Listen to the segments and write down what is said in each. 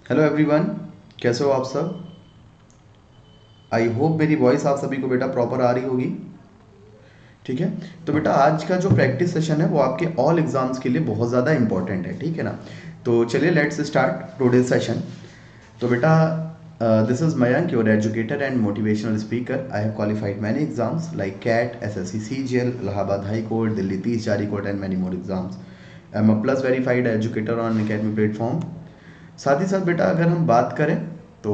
Hello everyone, कैसे हो आप सब। आई होप मेरी वॉइस आप सभी को बेटा प्रॉपर आ रही होगी। ठीक है। तो बेटा आज का जो प्रैक्टिस सेशन है वो आपके ऑल एग्जाम्स के लिए बहुत ज़्यादा इंपॉर्टेंट है, ठीक है ना। तो चलिए लेट्स स्टार्ट टुडे सेशन। तो बेटा this is Mayank, your educator and motivational speaker. I have qualified many exams like CAT, SSC, CGL, Allahabad high court, Delhi 30 जारी court and many more exams. I am a plus verified educator on academy platform. साथ ही साथ बेटा अगर हम बात करें तो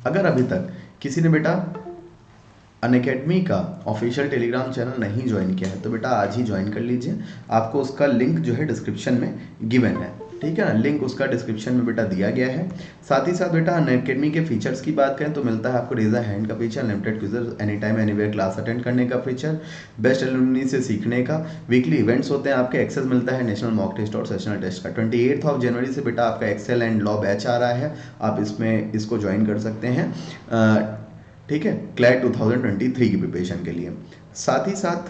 अगर अभी तक किसी ने बेटा अनअकैडमी का ऑफिशियल टेलीग्राम चैनल नहीं ज्वाइन किया है तो बेटा आज ही ज्वाइन कर लीजिए। आपको उसका लिंक जो है डिस्क्रिप्शन में गिवन है, ठीक है ना। लिंक उसका डिस्क्रिप्शन में बेटा दिया गया है। साथ ही साथ बेटा अनअकैडमी के फीचर्स की बात करें तो मिलता है आपको रेज अ हैंड का feature, limited quizzes, any time anywhere class attend करने का फीचर, बेस्ट एलुमनी से सीखने का, वीकली इवेंट्स होते हैं आपके, एक्सेस मिलता है नेशनल मॉक टेस्ट और सेशनल टेस्ट का। 28 जनवरी से बेटा आपका एक्सेल एंड लॉ बैच आ रहा है, आप इसमें इसको ज्वाइन कर सकते हैं, ठीक है, क्लैट 2023 की प्रिपरेशन के लिए। साथ ही साथ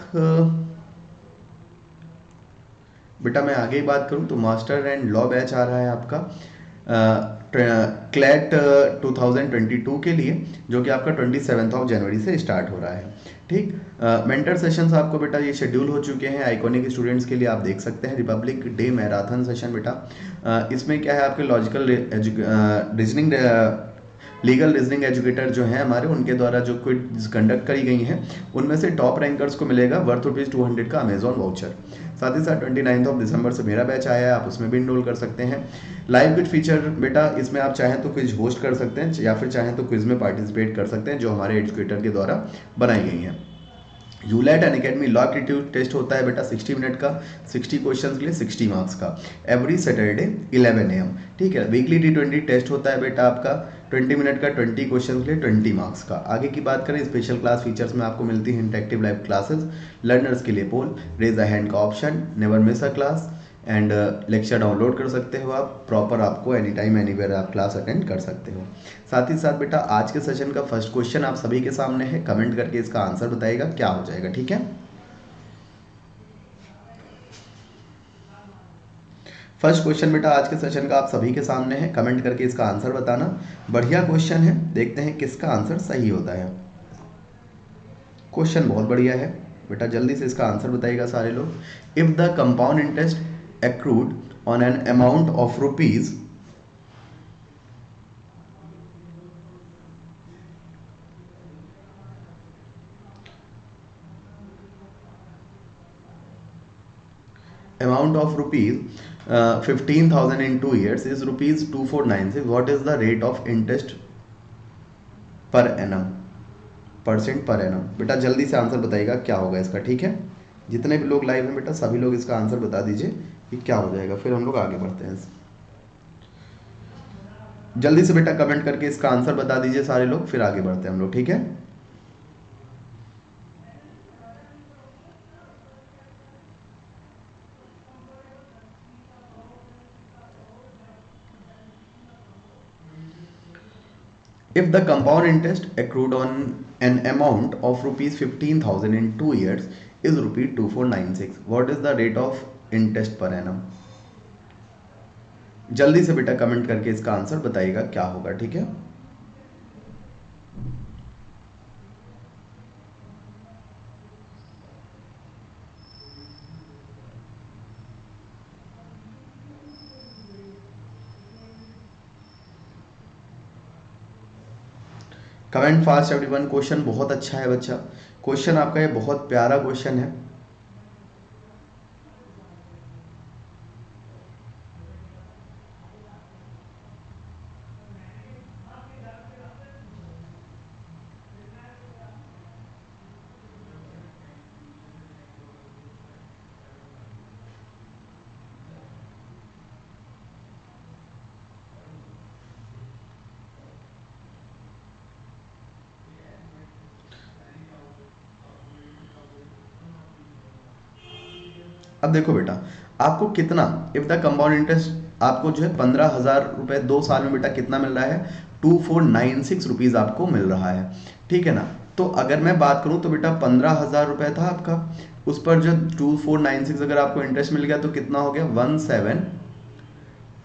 बेटा मैं आगे ही बात करूं तो मास्टर एंड लॉ बैच आ रहा है आपका क्लैट 2022 के लिए, जो कि आपका 27 जनवरी से स्टार्ट हो रहा है। ठीक। मेंटर सेशंस आपको बेटा ये शेड्यूल हो चुके हैं आइकॉनिक स्टूडेंट्स के लिए, आप देख सकते हैं। रिपब्लिक डे मैराथन सेशन बेटा, इसमें क्या है आपके logical reasoning, legal reasoning educator जो हैं हमारे, उनके द्वारा जो क्विज कंडक्ट करी गई हैं उनमें से टॉप रैंकर्स को मिलेगा वर्थ ₹200 का अमेजॉन वाउचर। साथ ही साथ 29 दिसंबर से मेरा बैच आया है, आप उसमें भी इनरोल कर सकते हैं। लाइव क्विज फीचर बेटा, इसमें आप चाहें तो क्विज होस्ट कर सकते हैं या फिर चाहें तो क्विज में पार्टिसिपेट कर सकते हैं जो हमारे एजुकेटर के द्वारा बनाई गई हैं। यूलैट अनअकैडमी लॉ एप्टीट्यूड टेस्ट होता है बेटा 60 मिनट का, 60 क्वेश्चंस के लिए 60 मार्क्स का, एवरी सैटरडे 11 AM। ठीक है। वीकली T20 टेस्ट होता है बेटा आपका 20 मिनट का, 20 क्वेश्चन के लिए 20 मार्क्स का। आगे की बात करें स्पेशल क्लास फीचर्स में आपको मिलती है इंटरेक्टिव लाइव क्लासेस, लर्नर्स के लिए पोल, रेज अ हैंड का option, never miss a class and lecture download कर सकते हो आप प्रॉपर, आपको एनी टाइम एनीवेयर आप क्लास अटेंड कर सकते हो। साथ ही साथ बेटा आज के सेशन का फर्स्ट क्वेश्चन आप सभी के सामने है, कमेंट करके इसका आंसर बताइएगा क्या हो जाएगा, ठीक है। फर्स्ट क्वेश्चन बेटा आज के सेशन का आप सभी के सामने है, कमेंट करके इसका आंसर बताना। बढ़िया क्वेश्चन है, देखते हैं किसका आंसर सही होता है। क्वेश्चन बहुत बढ़िया है बेटा, जल्दी से इसका आंसर बताइएगा सारे लोग। If the compound interest accrued on an amount of rupees amount of rupees 15,000 in 2 years is rupees 2496, what is the rate of interest per annum, percent per annum. बेटा जल्दी से आंसर बताइएगा क्या होगा इसका, ठीक है। जितने भी लोग लाइव हैं बेटा सभी लोग इसका आंसर बता दीजिए कि क्या हो जाएगा, फिर हम लोग आगे बढ़ते हैं। जल्दी से बेटा कमेंट करके इसका आंसर बता दीजिए सारे लोग, फिर आगे बढ़ते हैं हम लोग, ठीक है। If the compound interest accrued on an amount of rupees 15,000 in 2 years is rupees 2496, what is the rate of interest per annum? जल्दी से बेटा कमेंट करके इसका आंसर बताइएगा क्या होगा, ठीक है। Comment fast everyone. क्वेश्चन बहुत अच्छा है बच्चा, क्वेश्चन आपका ये बहुत प्यारा क्वेश्चन है। अब देखो बेटा आपको कितना, इफ द कंपाउंड इंटरेस्ट आपको जो है 15,000 रुपए 2 साल में बेटा कितना मिल रहा है, 2496 रुपीज आपको मिल रहा है, ठीक है ना। तो अगर मैं बात करूं तो बेटा 15,000 रुपए था आपका, उस पर जो 2496 अगर आपको इंटरेस्ट मिल गया तो कितना हो गया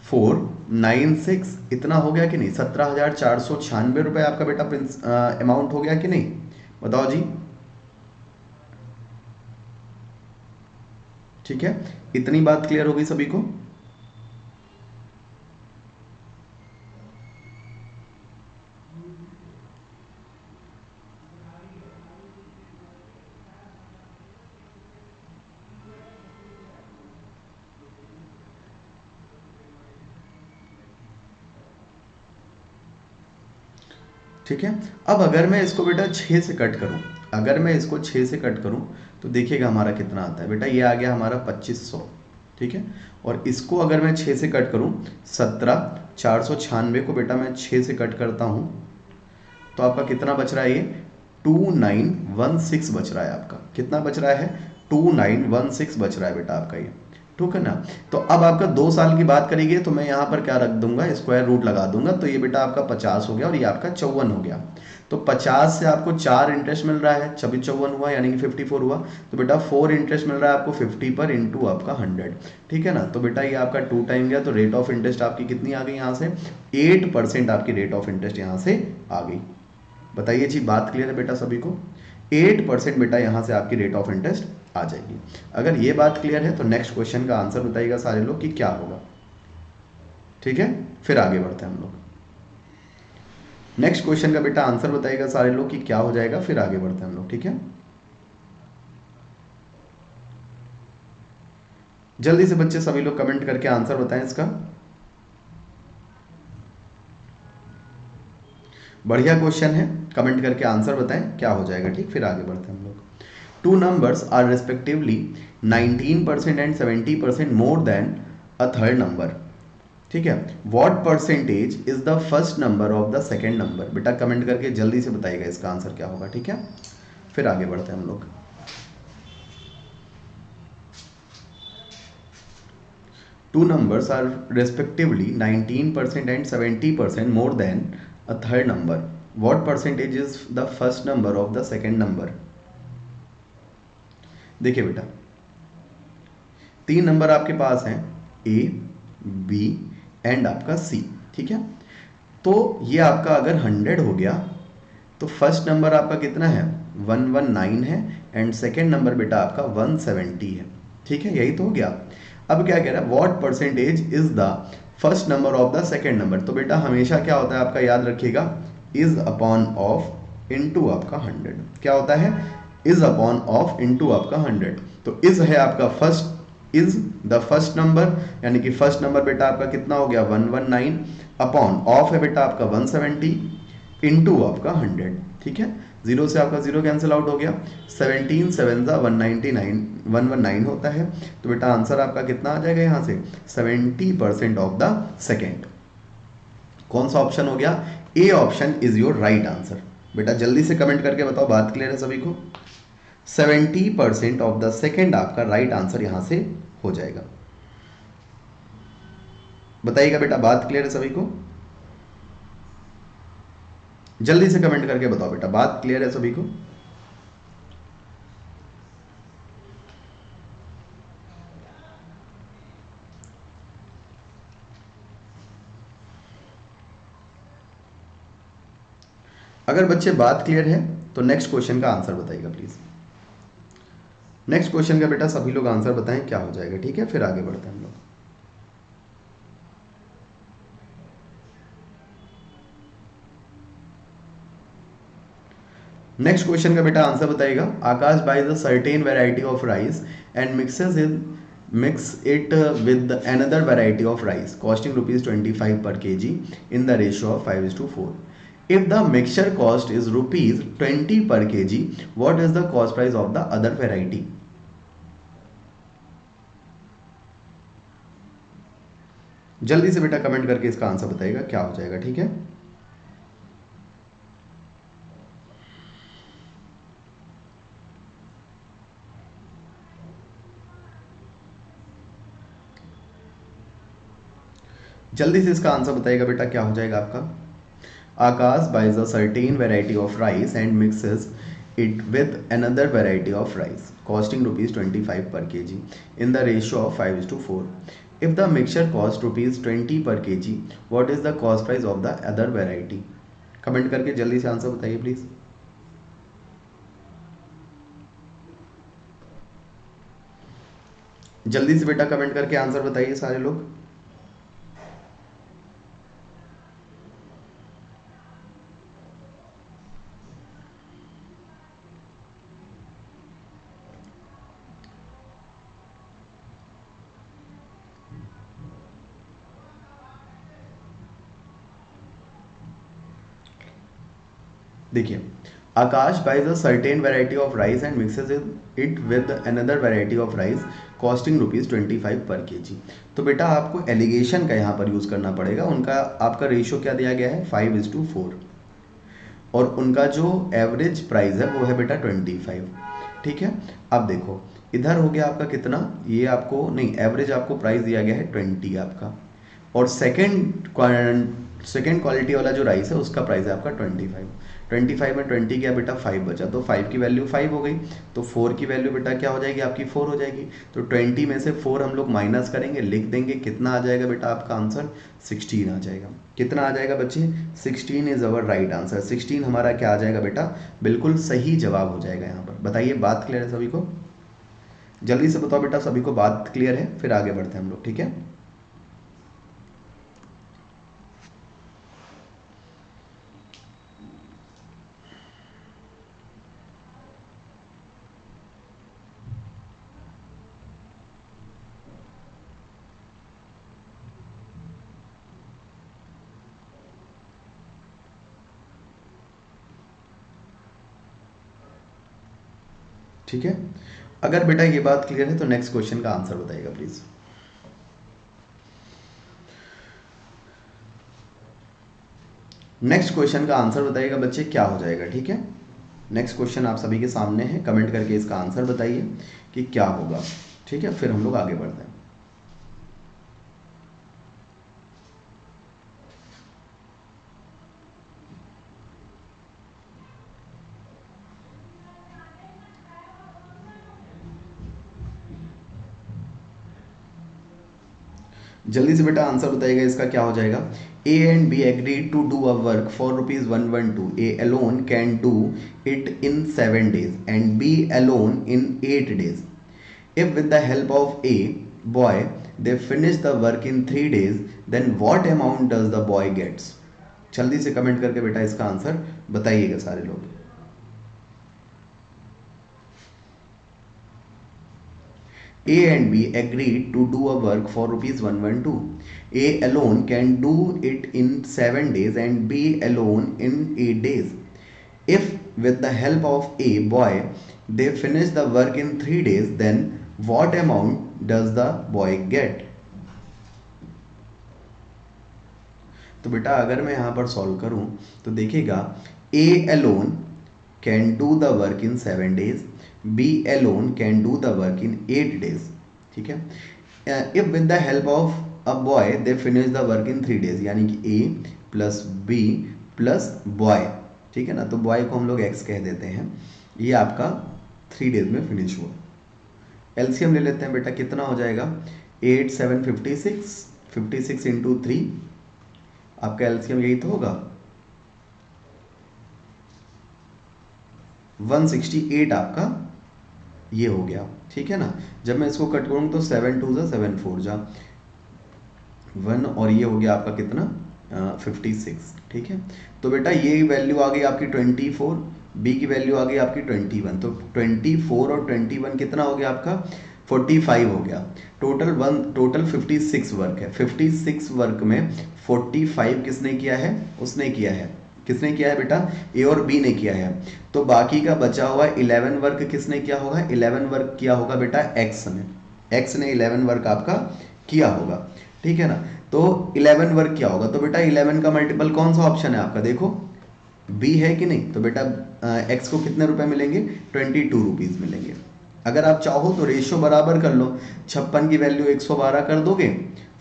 17496, इतना हो गया कि नहीं, 17,496 रुपये आपका बेटा अमाउंट हो गया कि नहीं, बताओ जी। ठीक है, इतनी बात क्लियर हो गई सभी को। ठीक है, अब अगर मैं इसको बेटा 6 से कट करूं, अगर मैं इसको 6 से कट करूं तो देखिएगा हमारा कितना आता है बेटा, ये आ गया हमारा 2500। ठीक है, और इसको अगर मैं 6 से कट करूं, 17,496 को बेटा मैं 6 से कट करता हूं तो आपका कितना बच रहा है, ये 2916 बच रहा है आपका। कितना बच रहा है, 2916 बच रहा है बेटा आपका ये। ठीक है ना। तो अब आपका 2 साल की बात करेंगे तो मैं यहाँ पर क्या रख दूंगा, स्क्वायर रूट लगा दूंगा, तो ये बेटा आपका 50 हो गया और ये आपका 54 हो गया। तो 50 से आपको 4 इंटरेस्ट मिल रहा है, 54 हुआ यानी कि 54 हुआ, तो बेटा 4 इंटरेस्ट मिल रहा है आपको 50 पर इंटू आपका 100। ठीक है ना। तो बेटा ये आपका 2 टाइम गया, तो रेट ऑफ इंटरेस्ट आपकी कितनी आ गई यहाँ से, 8% आपकी रेट ऑफ इंटरेस्ट यहाँ से आ गई। बताइए जी, बात क्लियर है बेटा सभी को, 8% बेटा यहाँ से आपकी रेट ऑफ इंटरेस्ट आ जाएगी। अगर ये बात क्लियर है तो नेक्स्ट क्वेश्चन का आंसर बताइएगा सारे लोग कि क्या होगा। ठीक है, फिर आगे बढ़ते हैं हम लोग। नेक्स्ट क्वेश्चन का बेटा आंसर बताइएगा सारे लोग कि क्या हो जाएगा, फिर आगे बढ़ते हैं हम लोग। ठीक है, जल्दी से बच्चे सभी लोग कमेंट करके आंसर बताएं इसका। बढ़िया क्वेश्चन है, कमेंट करके आंसर बताएं क्या हो जाएगा। ठीक, फिर आगे बढ़ते हैं हम लोग। Two numbers are respectively 19% and 70% more than a third number. ठीक है, what percentage is the first number of the second number? बेटा कमेंट करके जल्दी से बताइएगा इसका आंसर क्या होगा। ठीक है, फिर आगे बढ़ते हैं हम लोग। Two numbers are respectively 19% and 70% more than a third number. What percentage is the first number of the second number? देखिए बेटा, 3 नंबर आपके पास हैं, ए बी एंड आपका सी। ठीक है, तो ये आपका अगर 100 हो गया तो फर्स्ट नंबर आपका कितना है, 119 है, एंड सेकेंड नंबर बेटा आपका 170 है। ठीक है, यही तो हो गया। अब क्या कह रहा है, what percentage is the first number of the second number. तो बेटा हमेशा क्या होता है आपका, याद रखिएगा, इज अपॉन ऑफ इनटू आपका 100। क्या होता है, इज अपॉन ऑफ इनटू आपका 100। तो इज है आपका first, is the first number, यानी कि फर्स्ट नंबर बेटा आपका कितना हो गया 119, अपॉन ऑफ है बेटा आपका 170 इनटू आपका 100। ठीक है, 0 से आपका 0 कैंसिल आउट हो गया, 17 7 119 होता है। तो बेटा आंसर आपका कितना आ जाएगा यहाँ से, 70% ऑफ द सेकेंड। कौन सा ऑप्शन हो गया, A option is your right answer. बेटा जल्दी से कमेंट करके बताओ, बात क्लियर है सभी को। 70% ऑफ द सेकेंड आपका राइट आंसर यहां से हो जाएगा। बताइएगा बेटा, बात क्लियर है सभी को, जल्दी से कमेंट करके बताओ बेटा, बात क्लियर है सभी को। अगर बच्चे बात क्लियर है तो नेक्स्ट क्वेश्चन का आंसर बताइएगा प्लीज। नेक्स्ट क्वेश्चन का बेटा सभी लोग आंसर बताएं क्या हो जाएगा। ठीक है, फिर आगे बढ़ते हैं हम लोग। नेक्स्ट क्वेश्चन का बेटा आंसर बताइएगा। Akash buys a certain variety of rice and mix it with another variety of rice costing ₹25 per kg in the ratio of 5:4. If the mixture cost is ₹20 per kg, what is the cost price of the other variety? जल्दी से बेटा comment करके इसका answer बताइएगा क्या हो जाएगा। ठीक है, जल्दी से इसका आंसर बताइएगा बेटा क्या हो जाएगा आपका। आकाश buys a certain variety of rice and mixes it with another variety of rice costing rupees 25 per kg in the ratio of 5:4. If the mixture cost rupees 20 per kg, what is the cost price of the other variety? Comment करके जल्दी से answer बताइए please. जल्दी से बेटा comment करके answer बताइए सारे लोग। देखिए, आकाश buys a certain variety of rice and mixes it with another variety of rice costing rupees 25 per kg। तो बेटा आपको एलिगेशन का यहाँ पर यूज़ करना पड़ेगा। उनका आपका रेशियो क्या दिया गया है 5:4 और उनका जो एवरेज प्राइस है वो है बेटा 25। ठीक है, अब देखो इधर हो गया आपका कितना, ये आपको नहीं, एवरेज आपको प्राइस दिया गया है 20 आपका, और सेकेंड क्वालिटी वाला जो राइस है उसका प्राइस है आपका 25 में 20 क्या बेटा 5 बचा, तो 5 की वैल्यू 5 हो गई, तो 4 की वैल्यू बेटा क्या हो जाएगी आपकी 4 हो जाएगी। तो 20 में से 4 हम लोग माइनस करेंगे, लिख देंगे, कितना आ जाएगा बेटा आपका आंसर 16 आ जाएगा। कितना आ जाएगा बच्चे 16 इज अवर राइट आंसर। 16 हमारा क्या आ जाएगा बेटा, बिल्कुल सही जवाब हो जाएगा यहाँ पर। बताइए बात क्लियर है सभी को? जल्दी से बताओ बेटा सभी को बात क्लियर है, फिर आगे बढ़ते हैं हम लोग। ठीक है, ठीक है। अगर बेटा ये बात क्लियर है तो नेक्स्ट क्वेश्चन का आंसर बताइएगा प्लीज। नेक्स्ट क्वेश्चन का आंसर बताइएगा बच्चे, क्या हो जाएगा। ठीक है, नेक्स्ट क्वेश्चन आप सभी के सामने है, कमेंट करके इसका आंसर बताइए कि क्या होगा। ठीक है, फिर हम लोग आगे बढ़ते हैं। जल्दी से बेटा आंसर बताइएगा इसका क्या हो जाएगा। A and B agreed to do a work for rupees 112. A alone can do it in 7 days and B alone in 8 days. If with the help of A boy they finish the work in 3 days, then what amount does the boy gets? जल्दी से comment करके बेटा इसका answer बताइएगा सारे लोग। A and B agreed to do a work for rupees 112. A alone can do it in 7 days and B alone in 8 days. If with the help of A boy they finish the work in 3 days, then what amount does the boy get? तो बेटा अगर मैं यहाँ पर solve करूँ तो देखिएगा, A alone can do the work in 7 days, B alone can do the work in 8 days. ठीक है, if with the help of a boy they finish the work in 3 days, यानी कि A plus B plus boy, ठीक है ना, तो boy को हम लोग x कह देते हैं, ये आपका 3 days में फिनिश हुआ। एलसीएम ले लेते हैं बेटा, कितना हो जाएगा 8 7 56, 56 इंटू 3, आपका एलसीएम यही तो होगा 168 आपका ये हो गया। ठीक है ना, जब मैं इसको कट करूँ तो 7 2 जा 7 4 जा 1 और ये हो गया आपका कितना 56। ठीक है, तो बेटा ये वैल्यू आ गई आपकी 24, बी की वैल्यू आ गई आपकी 21, तो 24 और 21 कितना हो गया आपका 45 हो गया। टोटल 56 वर्क है। 56 वर्क में 45 किसने किया है, उसने किया है। किसने किया है बेटा, ए और बी ने किया है। तो बाकी का बचा हुआ 11 वर्क किसने किया होगा, 11 वर्क किया होगा बेटा एक्स ने। एक्स ने 11 वर्क आपका किया होगा। ठीक है ना, तो 11 वर्क क्या होगा, तो बेटा 11 का मल्टीपल कौन सा ऑप्शन है आपका, देखो बी है कि नहीं। तो बेटा एक्स को कितने रुपए मिलेंगे 22 रुपीज मिलेंगे। अगर आप चाहो तो रेशियो बराबर कर लो, 56 की वैल्यू 112 कर दोगे,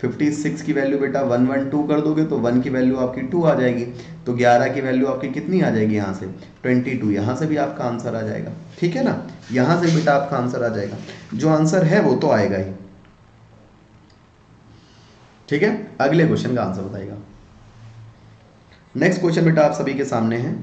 56 की वैल्यू बेटा 112 कर दोगे तो 1 की वैल्यू आपकी 2 आ जाएगी, तो 11 की वैल्यू आपकी कितनी आ जाएगी यहाँ से 22, यहाँ से भी आपका आंसर आ जाएगा। ठीक है ना, यहाँ से बेटा आपका आंसर आ जाएगा, जो आंसर है वो तो आएगा ही। ठीक है, अगले क्वेश्चन का आंसर बताएगा। नेक्स्ट क्वेश्चन बेटा आप सभी के सामने है।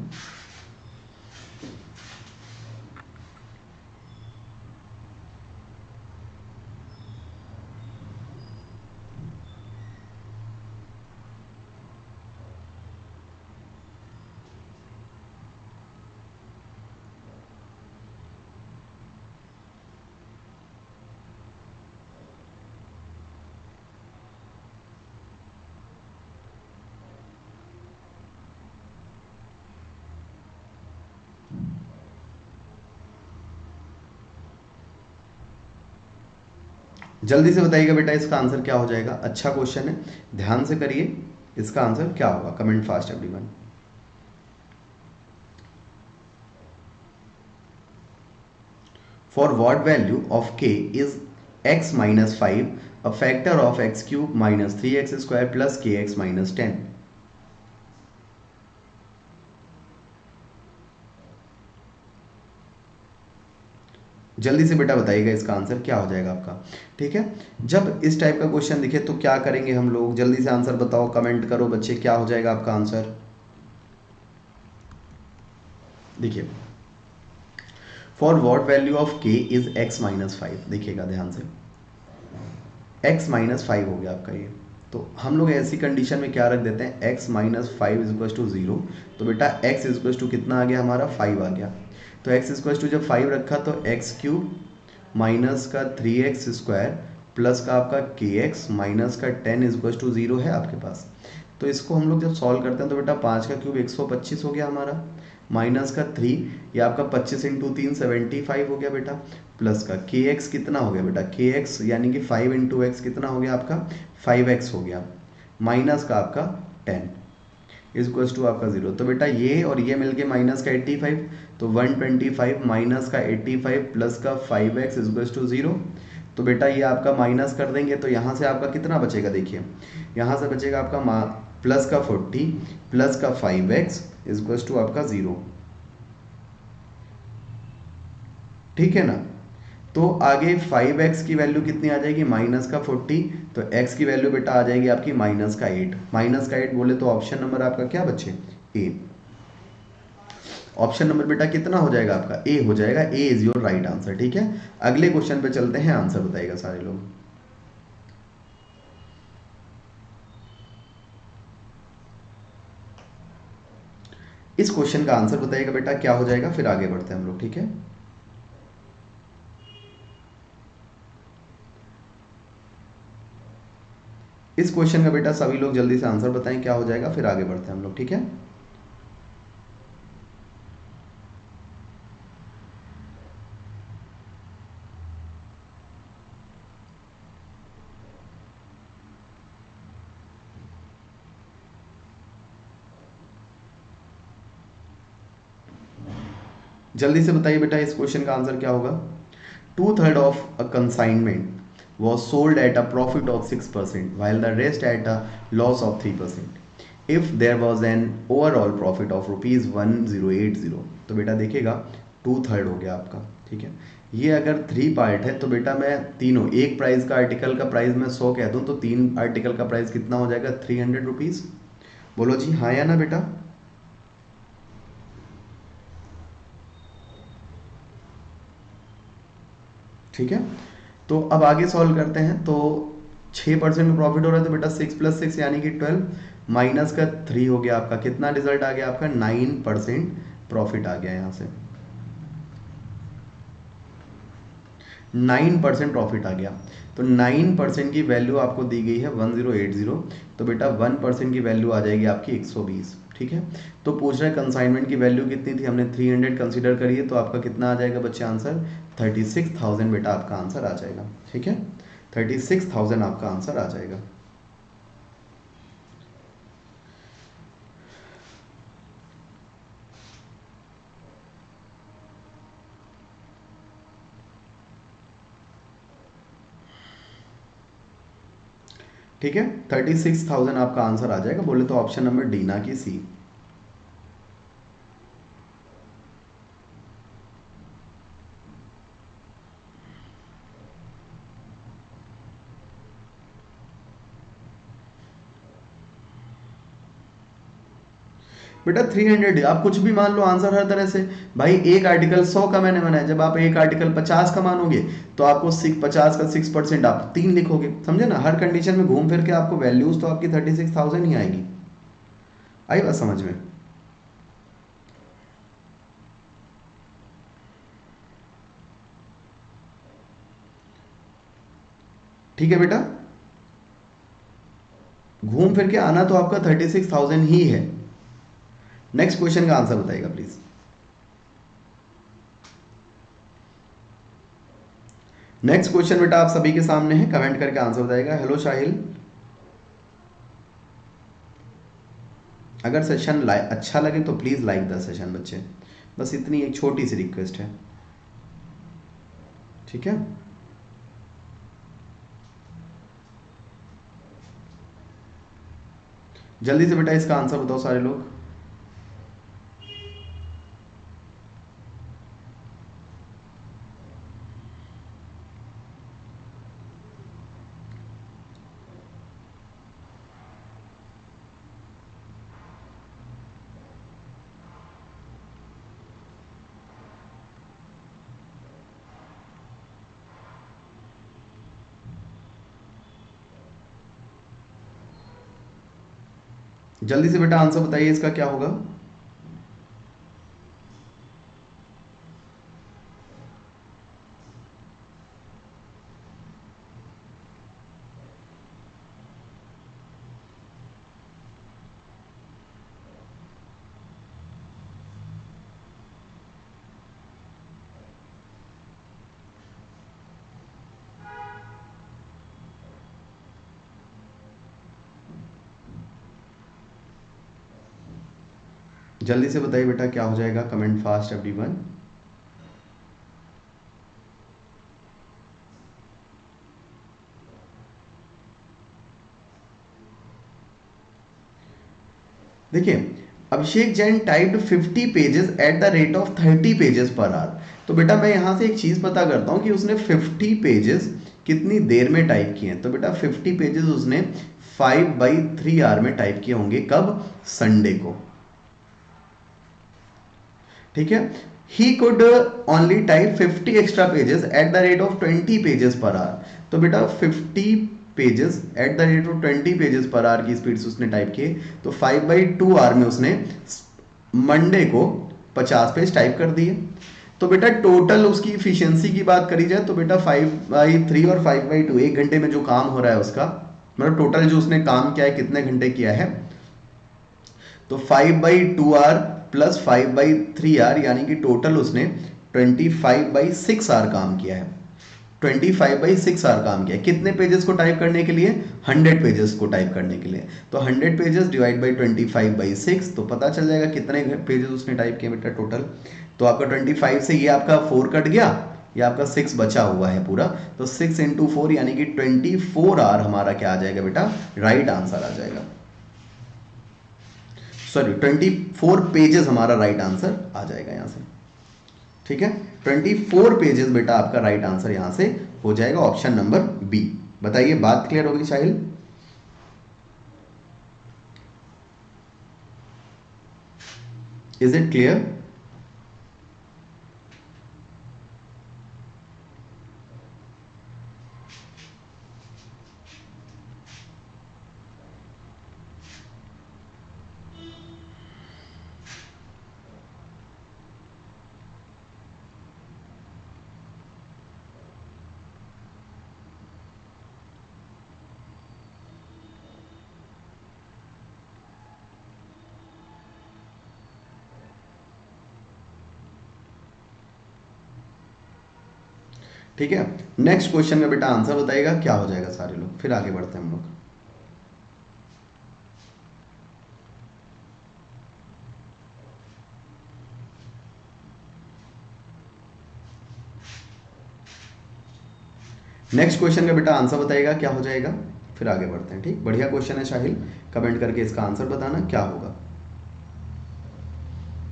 जल्दी से बताइएगा बेटा इसका आंसर क्या हो जाएगा। अच्छा क्वेश्चन है, ध्यान से करिए, इसका आंसर क्या होगा, comment fast everyone. For what value of k is x minus 5 a factor of x cube minus 3x square plus kx minus 10? जल्दी से बेटा बताइएगा इसका आंसर क्या हो जाएगा आपका। ठीक है, जब इस टाइप का क्वेश्चन दिखे तो क्या करेंगे हम लोग, जल्दी से आंसर बताओ, कमेंट करो बच्चे, क्या हो जाएगा आपका आंसर। देखिए, for what value of k is x minus 5, देखिएगा ध्यान से, x माइनस 5 हो गया आपका ये, तो हम लोग ऐसी कंडीशन में क्या रख देते हैं, x minus 5 is equal to 0, तो बेटा x इज इक्वल टू कितना आ गया हमारा 5 आ गया, तो x इज इक्वल टू जब 5 रखा तो x क्यूब माइनस का 3x स्क्वायर प्लस का आपका kx माइनस का 10 इज इक्वल टू 0 है आपके पास। तो इसको हम लोग जब सॉल्व करते हैं तो बेटा 5 का क्यूब 125 हो गया हमारा, माइनस का 3, ये आपका 25 इंटू 3 75 हो गया बेटा, प्लस का kx कितना हो गया बेटा, kx यानी कि 5 इंटू एक्स कितना हो गया आपका 5x हो गया, माइनस का आपका 10 इज इक्वल्स टू आपका 0, तो बेटा ये और ये मिलके माइनस का 85, तो 125 माइनस का 85 प्लस का 5x इज इक्वल्स टू 0, तो बेटा ये आपका माइनस कर देंगे तो यहाँ से आपका कितना बचेगा, देखिए यहाँ से बचेगा आपका प्लस का 40 प्लस का 5x इज इक्वल्स टू आपका 0। ठीक है ना, तो आगे 5x की वैल्यू कितनी आ जाएगी, माइनस का 40, तो x की वैल्यू बेटा आ जाएगी आपकी माइनस का 8, माइनस का 8 बोले तो ऑप्शन नंबर आपका क्या बचे, ए। ऑप्शन नंबर बेटा कितना हो जाएगा आपका, ए हो जाएगा, ए इज योर राइट आंसर। ठीक है, अगले क्वेश्चन पे चलते हैं, आंसर बताइएगा सारे लोग। इस क्वेश्चन का आंसर बताइएगा बेटा क्या हो जाएगा, फिर आगे बढ़ते हैं हम लोग। ठीक है, इस क्वेश्चन का बेटा सभी लोग जल्दी से आंसर बताएं क्या हो जाएगा, फिर आगे बढ़ते हैं हम लोग। ठीक है, जल्दी से बताइए बेटा इस क्वेश्चन का आंसर क्या होगा। 2/3 of a consignment was sold at a profit of 6% while the rest at a loss of 3%. If there was an overall profit of rupees 1080, तो बेटा देखिएगा 2/3 हो गया आपका। ठीक है, ये अगर 3 पार्ट है तो बेटा मैं तीनों, एक प्राइस का आर्टिकल का प्राइस मैं 100 कह दूं तो 3 आर्टिकल का प्राइस कितना हो जाएगा 300 रुपीज़। बोलो जी हाँ या ना बेटा। ठीक है, तो अब आगे सॉल्व करते हैं, तो 6% में प्रॉफिट हो रहा है तो बेटा 6 + 6 यानी कि 12, माइनस का 3 हो गया आपका, कितना रिजल्ट आ गया आपका 9% प्रॉफिट आ गया यहाँ से, 9% प्रॉफिट आ गया। तो 9% की वैल्यू आपको दी गई है 1080, तो बेटा 1% की वैल्यू आ जाएगी आपकी 120। ठीक है, तो पूछ रहा है कंसाइनमेंट की वैल्यू कितनी थी, हमने 300 कंसीडर करी है, तो आपका कितना आ जाएगा बच्चे आंसर 36,000 बेटा आपका आंसर आ जाएगा। ठीक है, 36,000 आपका आंसर आ जाएगा। ठीक है, 36,000 आपका आंसर आ जाएगा। बोले तो ऑप्शन नंबर डी, ना कि सी। बेटा 300, आप कुछ भी मान लो आंसर हर तरह से। भाई एक आर्टिकल 100 का मैंने बनाया, जब आप एक आर्टिकल 50 का मानोगे तो आपको 50 का 6% आप 3 लिखोगे, समझे ना। हर कंडीशन में घूम फिर के आपको वैल्यूज तो आपकी 36,000 ही आएगी। आई बात समझ में? ठीक है बेटा, घूम फिर के आना तो आपका 36,000 ही है। नेक्स्ट क्वेश्चन का आंसर बताइएगा प्लीज। नेक्स्ट क्वेश्चन बेटा आप सभी के सामने है, कमेंट करके आंसर बताइएगा। हेलो साहिल, अगर सेशन अच्छा लगे तो प्लीज लाइक द सेशन बच्चे, बस इतनी एक छोटी सी रिक्वेस्ट है, ठीक है। जल्दी से बेटा इसका आंसर बताओ सारे लोग। जल्दी से बेटा आंसर बताइए, इसका क्या होगा। जल्दी से बताइए बेटा क्या हो जाएगा, कमेंट फास्ट एवरीवन। देखिए, Abhishek Jain typed 50 pages at the rate of 30 pages per hour. तो बेटा मैं यहां से एक चीज पता करता हूं कि उसने 50 पेजेस कितनी देर में टाइप किए हैं। तो बेटा 50 पेजेस उसने 5/3 आवर में टाइप किए होंगे। कब? संडे को, ठीक है। He could only type 50 extra pages at the rate of 20 pages per hour. तो बेटा 50 pages at the rate of 20 pages per our की स्पीड से उसने टाइप किए, तो 5/2 आवर में उसने मंडे को 50 पेज टाइप कर दिए। तो बेटा टोटल उसकी इफिशियंसी की बात करी जाए तो बेटा 5/3 और 5/2, 1 घंटे में जो काम हो रहा है उसका, मतलब टोटल जो उसने काम किया है कितने घंटे किया है, तो 5/2 आर प्लस 5/3 आर, यानी कि टोटल उसने 25/6 आर काम किया है। 25/6 आर काम किया है कितने पेजेस को टाइप करने के लिए? 100 पेजेस को टाइप करने के लिए। तो 100 पेजेस डिवाइड बाई 25/6, तो पता चल जाएगा कितने पेजेस उसने टाइप किए बेटा टोटल। तो आपका 25 से ये आपका 4 कट गया, ये आपका 6 बचा हुआ है पूरा। तो 6 × 4 यानी कि 24 आर हमारा क्या आ जाएगा बेटा? राइट आंसर आ जाएगा। सॉरी 24 पेजेस हमारा राइट आंसर आ जाएगा यहां से, ठीक है। 24 पेजेस बेटा आपका राइट आंसर यहां से हो जाएगा, ऑप्शन नंबर बी। बताइए बात क्लियर होगी साहिल? Is it clear? ठीक है, नेक्स्ट क्वेश्चन का बेटा आंसर बताइएगा क्या हो जाएगा सारे लोग, फिर आगे बढ़ते हैं हम लोग। नेक्स्ट क्वेश्चन का बेटा आंसर बताइएगा क्या हो जाएगा। फिर आगे बढ़ते हैं। ठीक, बढ़िया क्वेश्चन है शाहिल, कमेंट करके इसका आंसर बताना क्या होगा।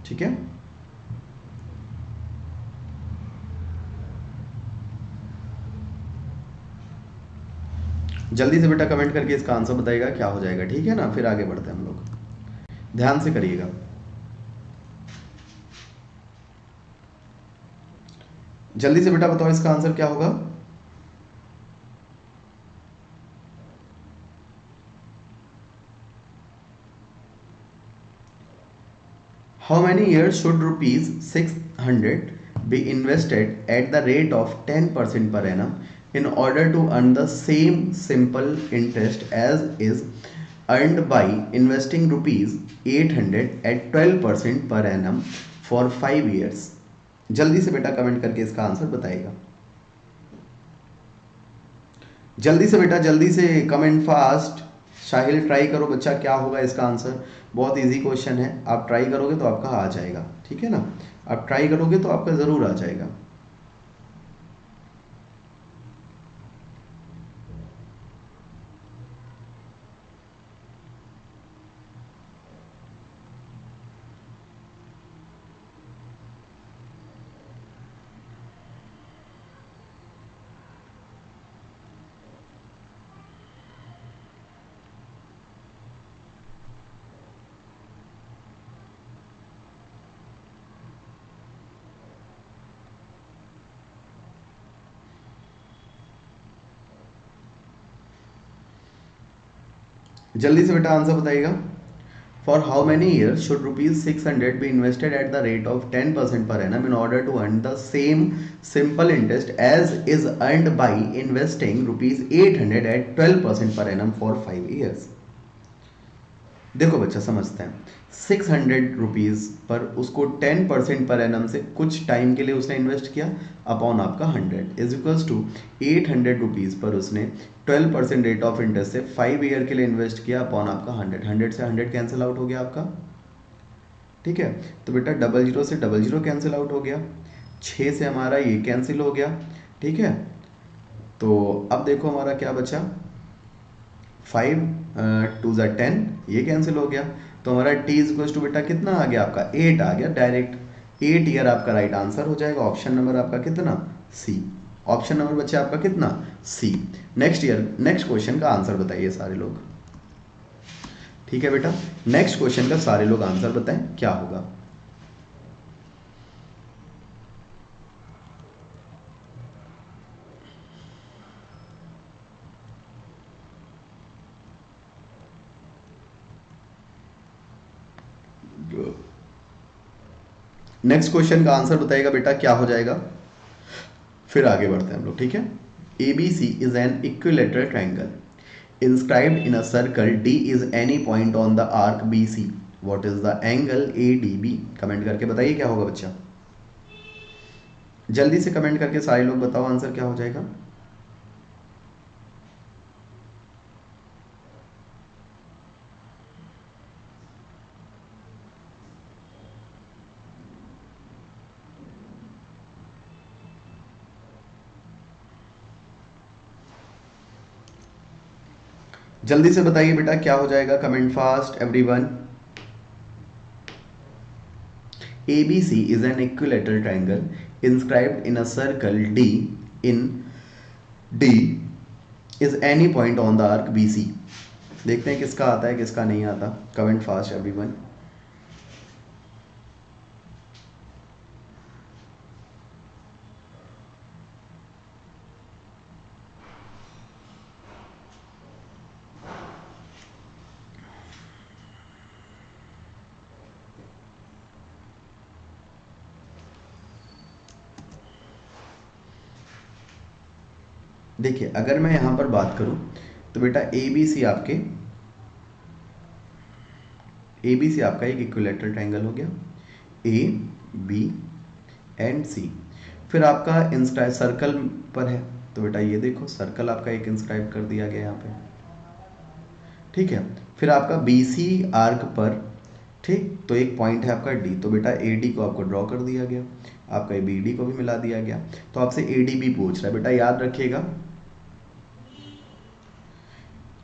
ठीक है, जल्दी से बेटा कमेंट करके इसका आंसर बताइएगा क्या हो जाएगा। ठीक है ना, फिर आगे बढ़ते हैं हम लोग, ध्यान से करिएगा। जल्दी से बेटा बताओ इसका आंसर क्या होगा। How many years should rupees 600 be invested at the rate of 10% per annum in order to earn the same simple interest as is earned by investing rupees 800 at 12% per annum for 5 years? जल्दी से बेटा comment करके इसका answer बताइएगा। जल्दी से बेटा, जल्दी से कमेंट फास्ट। साहिल ट्राई करो बच्चा, क्या होगा इसका आंसर। बहुत इजी क्वेश्चन है, आप ट्राई करोगे तो आपका आ जाएगा। ठीक है ना, आप ट्राई करोगे तो आपका ज़रूर आ जाएगा। जल्दी से बेटा आंसर बताइएगा। For how many years should rupees 600 be invested at the rate of 10% per annum in order to earn the same simple interest as is earned by investing rupees 800 at 12% per annum for 5 years. देखो बच्चा समझते हैं, 600 rupees पर उसको 10% per annum से कुछ time के लिए उसने इन्वेस्ट किया अपॉन आपका 100 इज इक्वल्स टू 800 रुपीज़ पर उसने 12% रेट ऑफ इंटरेस्ट से 5 ईयर के लिए इन्वेस्ट किया अपॉन आपका 100 से 100 कैंसिल आउट हो गया आपका। ठीक है, तो बेटा 00 से 00 कैंसिल आउट हो गया, 6 से हमारा ये कैंसिल हो गया। ठीक है, तो अब देखो हमारा क्या बचा, 5 2 ज़ा 10, ये कैंसिल हो गया। तो हमारा t इज इक्वल टू बेटा कितना आ गया आपका 8 आ गया डायरेक्ट। 8 ईयर आपका राइट आंसर हो जाएगा। ऑप्शन नंबर आपका कितना, सी। ऑप्शन नंबर बच्चे आपका कितना, सी। नेक्स्ट क्वेश्चन का आंसर बताइए सारे लोग। ठीक है बेटा, नेक्स्ट क्वेश्चन का सारे लोग आंसर बताएं क्या होगा। नेक्स्ट क्वेश्चन का आंसर बताइएगा बेटा क्या हो जाएगा, फिर आगे बढ़ते हैं हम लोग। ठीक है, ABC is an equilateral triangle inscribed in a circle D is any point on the arc BC. What is the angle ADB? Comment करके बताइए क्या होगा बच्चा। जल्दी से कमेंट करके सारे लोग बताओ आंसर क्या हो जाएगा। जल्दी से बताइए बेटा क्या हो जाएगा, comment fast everyone. ABC is an equilateral triangle inscribed in a circle D in D is any point on the arc BC. देखते हैं किसका आता है किसका नहीं आता, कमेंट फास्ट एवरीवन। देखिए अगर मैं यहां पर बात करूं तो बेटा ABC आपका एक इक्विलेटरल ट्रायंगल हो गया, A B एंड C। फिर आपका इंस्क्राइब सर्कल पर है, तो बेटा ये देखो सर्कल आपका एक इंस्क्राइब कर दिया गया यहाँ पे। ठीक है, फिर आपका BC आर्क पर, ठीक, तो एक पॉइंट है आपका D, तो बेटा AD को आपको ड्रॉ कर दिया गया, आपका BD को भी मिला दिया गया। तो आपसे ADB पूछ रहा है, बेटा याद रखिएगा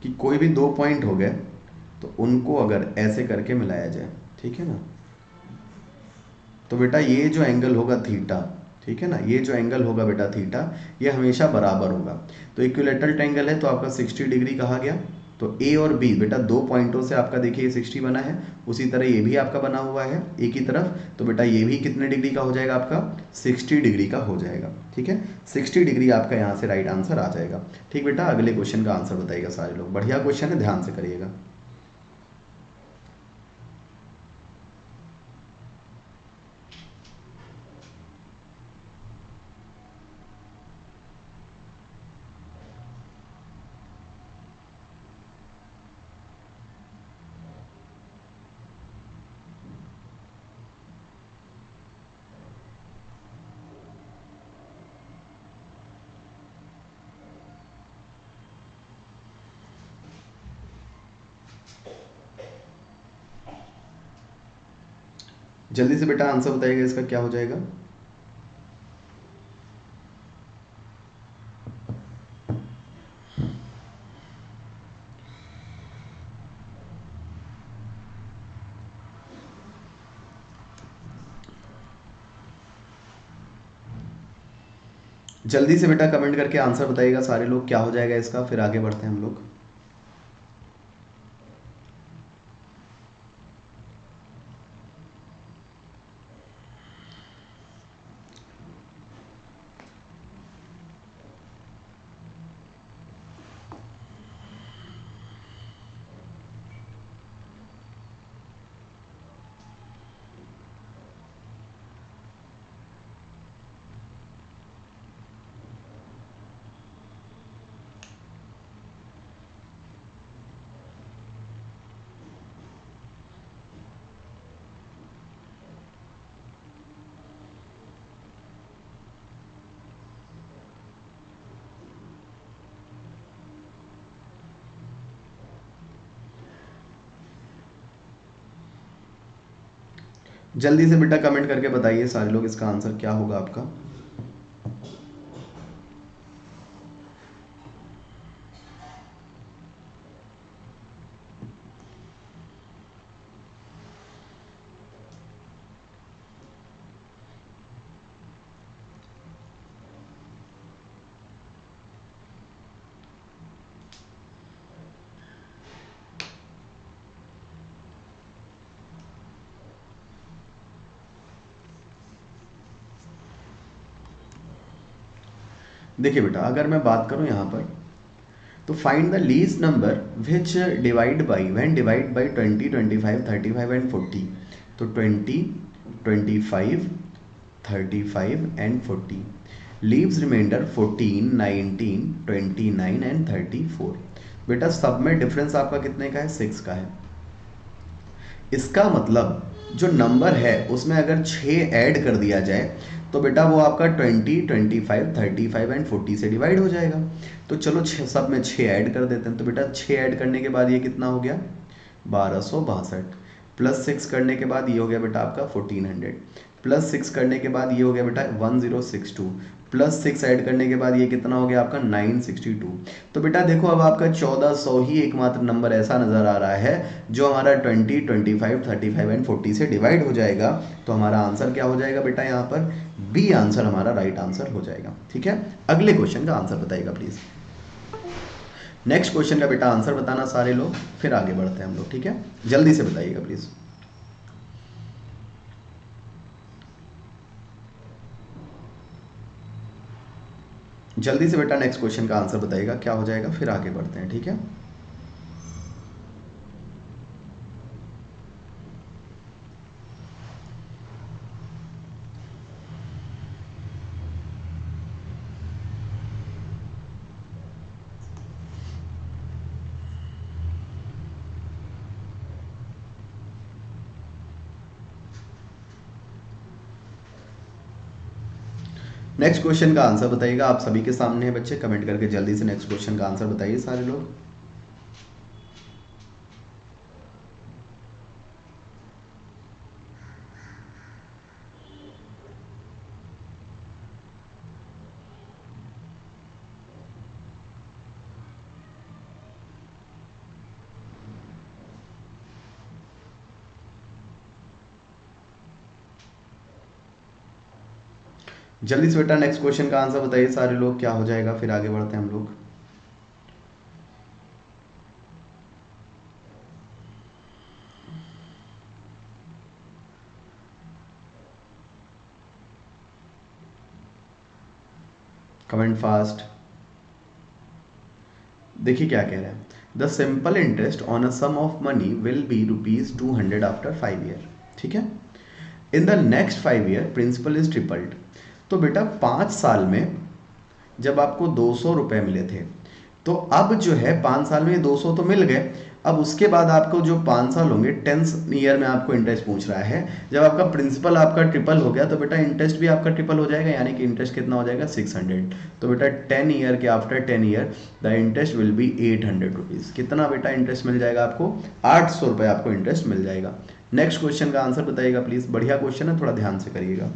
कि कोई भी दो पॉइंट हो गए तो उनको अगर ऐसे करके मिलाया जाए, ठीक है ना, तो बेटा ये जो एंगल होगा थीटा, ठीक है ना, ये जो एंगल होगा बेटा थीटा, ये हमेशा बराबर होगा। तो इक्विलेटरल ट्रायंगल है तो आपका 60 डिग्री कहा गया। तो ए और बी बेटा दो पॉइंटों से आपका देखिए 60 बना है, उसी तरह ये भी आपका बना हुआ है ए की तरफ, तो बेटा ये भी कितने डिग्री का हो जाएगा आपका, 60 डिग्री का हो जाएगा। ठीक है, 60 डिग्री आपका यहाँ से राइट आंसर आ जाएगा। ठीक बेटा, अगले क्वेश्चन का आंसर बताइएगा सारे लोग, बढ़िया क्वेश्चन है, ध्यान से करिएगा। जल्दी से बेटा आंसर बताइएगा, इसका क्या हो जाएगा। जल्दी से बेटा कमेंट करके आंसर बताइएगा सारे लोग, क्या हो जाएगा इसका, फिर आगे बढ़ते हैं हम लोग। जल्दी से बेटा कमेंट करके बताइए सारे लोग, इसका आंसर क्या होगा आपका। देखिए बेटा, अगर मैं बात करूं यहाँ पर, तो find the least number which divide by when divide by 20, 25, 35 and 40। तो 20, 25, 35 एंड 40 लीव्स रिमाइंडर 14, 19, 29 एंड 34। बेटा सब में डिफरेंस आपका कितने का है, 6 का है। इसका मतलब जो नंबर है उसमें अगर 6 ऐड कर दिया जाए तो बेटा वो आपका 20, 25, 35 एंड 40 से डिवाइड हो जाएगा। तो चलो सब में 6 ऐड कर देते हैं। तो बेटा 6 ऐड करने के बाद ये कितना हो गया, 1262, प्लस 6 करने के बाद ये हो गया बेटा आपका 1400, प्लस 6 करने के बाद ये हो गया बेटा 1062, प्लस 6 ऐड करने के बाद ये कितना हो गया आपका 962। तो बेटा देखो अब आपका 1400 ही एकमात्र नंबर ऐसा नजर आ रहा है जो हमारा 20, 25, 35 एंड 40 से डिवाइड हो जाएगा। तो हमारा आंसर क्या हो जाएगा बेटा, यहाँ पर बी आंसर हमारा राइट आंसर हो जाएगा। ठीक है, अगले क्वेश्चन का आंसर बताइएगा प्लीज। नेक्स्ट क्वेश्चन का बेटा आंसर बताना सारे लोग, फिर आगे बढ़ते हैं हम लोग। ठीक है, जल्दी से बताइएगा प्लीज। जल्दी से बेटा नेक्स्ट क्वेश्चन का आंसर बताइएगा, क्या हो जाएगा, फिर आगे बढ़ते हैं। ठीक है, नेक्स्ट क्वेश्चन का आंसर बताइएगा। आप सभी के सामने है बच्चे, कमेंट करके जल्दी से नेक्स्ट क्वेश्चन का आंसर बताइए सारे लोग। जल्दी से बेटा नेक्स्ट क्वेश्चन का आंसर बताइए सारे लोग, क्या हो जाएगा, फिर आगे बढ़ते हैं हम लोग। Comment fast. देखिए क्या कह रहे हैं, the simple interest on a sum of money will be ₹200 after 5 year. ठीक है, in the next 5 year principal is tripled. तो बेटा 5 साल में जब आपको 200 रुपए मिले थे, तो अब जो है 5 साल में 200 तो मिल गए, अब उसके बाद आपको जो 5 साल होंगे 10th ईयर में आपको इंटरेस्ट पूछ रहा है। जब आपका प्रिंसिपल आपका ट्रिपल हो गया तो बेटा इंटरेस्ट भी आपका ट्रिपल हो जाएगा, यानी कि इंटरेस्ट कितना हो जाएगा 600। तो बेटा 10 ईयर के after 10 year the interest will be 800 rupees. कितना बेटा इंटरेस्ट मिल जाएगा आपको, 800 रुपये आपको इंटरेस्ट मिल जाएगा। नेक्स्ट क्वेश्चन का आंसर बताइएगा प्लीज़, बढ़िया क्वेश्चन है, थोड़ा ध्यान से करिएगा।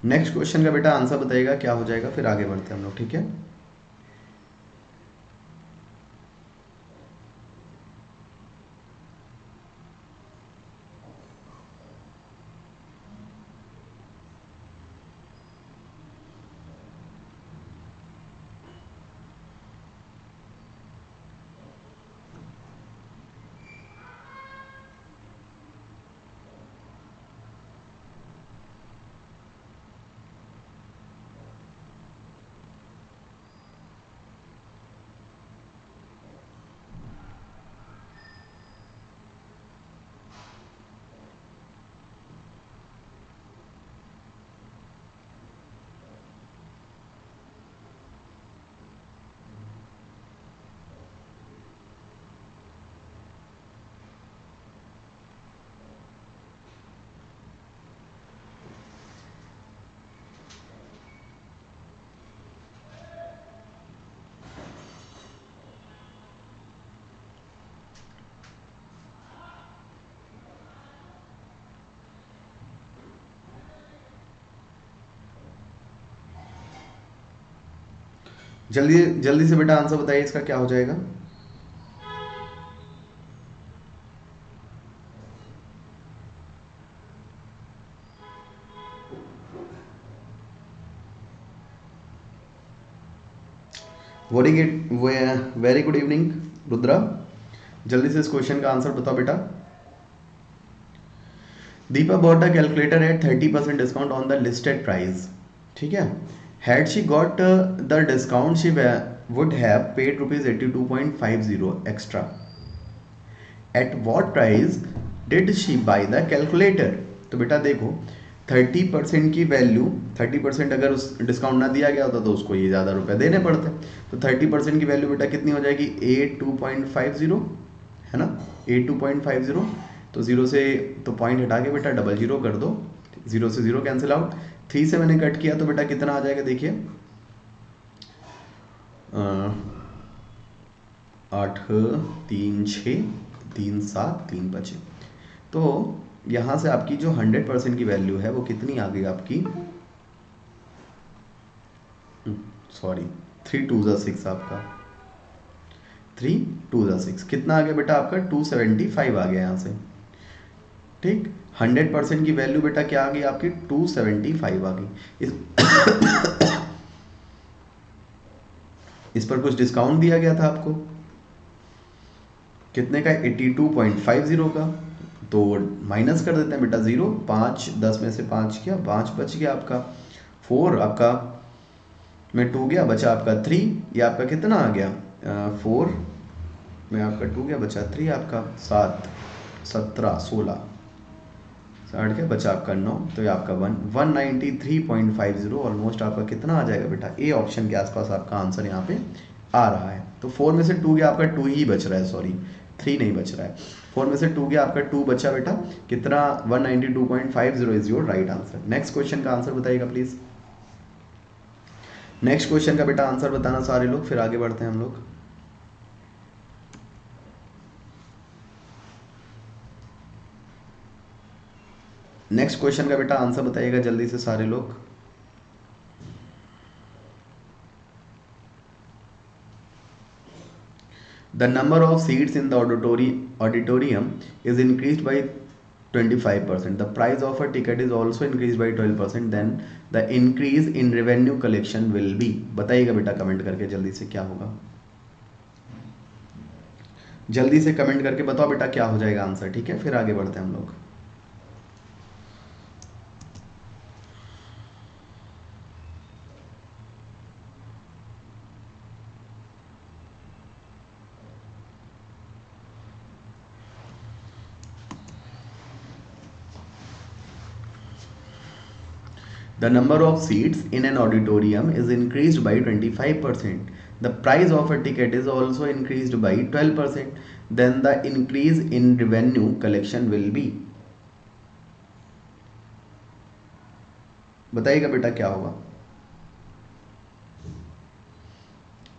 नेक्स्ट क्वेश्चन का बेटा आंसर बताइएगा क्या हो जाएगा, फिर आगे बढ़ते हैं हम लोग। ठीक है, जल्दी जल्दी से बेटा आंसर बताइए इसका क्या हो जाएगा। वेरी गुड इवनिंग रुद्रा, जल्दी से इस क्वेश्चन का आंसर बताओ बेटा। Deepa bought a calculator at 30% discount on the listed price. ठीक है, had she got the discount she would have paid ₹82.50 extra. At what price did she buy the calculator. तो बेटा देखो 30% की वैल्यू, 30% अगर उस डिस्काउंट ना दिया गया होता तो उसको ये ज़्यादा रुपए देने पड़ते। तो 30% की वैल्यू बेटा कितनी हो जाएगी, 82.50 है ना, 82.50। तो जीरो से तो पॉइंट हटा के बेटा 00 कर दो, जीरो से जीरो कैंसिल आउट, 3 से मैंने कट किया तो बेटा कितना आ जाएगा, देखिए 8 3 6 3 7 3 बचे। तो यहाँ से आपकी जो 100% की वैल्यू है वो कितनी आ गई आपकी, सॉरी 3 2 6 आपका, 3 2 6 कितना आ गया बेटा आपका 275 आ गया यहाँ से। ठीक, 100% की वैल्यू बेटा क्या आ गई आपकी 275 आ गई। इस पर कुछ डिस्काउंट दिया गया था आपको, कितने का, 82.50 का। तो माइनस कर देते हैं बेटा 0, 5 10 में से 5 किया, 5 बच गया आपका, 4 आपका में 2 गया, बचा आपका 3। ये आपका कितना आ गया, 4 में आपका 2 गया, बचा 3 आपका, 7 17 16 60 गया, बचा आपका 9। तो ये आपका 193.50 ऑलमोस्ट आपका कितना आ जाएगा बेटा, ए ऑप्शन के आसपास आपका आंसर यहाँ पे आ रहा है। तो 4 में से 2 गया, आपका 2 ही बच रहा है, सॉरी 3 नहीं बच रहा है। 4 में से 2 गया, आपका 2 बचा बेटा कितना, 192.50 is your right answer. Next question का आंसर बताइएगा प्लीज। नेक्स्ट क्वेश्चन का बेटा आंसर बताना सारे लोग, फिर आगे बढ़ते हैं हम लोग। नेक्स्ट क्वेश्चन का बेटा आंसर बताइएगा जल्दी से सारे लोग। The number of seats in the auditorium is increased by 25%. The price of a ticket is also increased by 12%. Then the increase in revenue collection will be, बताइएगा बेटा कमेंट करके जल्दी से क्या होगा, जल्दी से कमेंट करके बताओ बेटा क्या हो जाएगा आंसर, ठीक है, फिर आगे बढ़ते हैं हम लोग। The number of seats in an auditorium is increased by 25%. The price of a ticket is also increased by 12%. Then the increase in revenue collection will be, बताइएगा बेटा क्या होगा।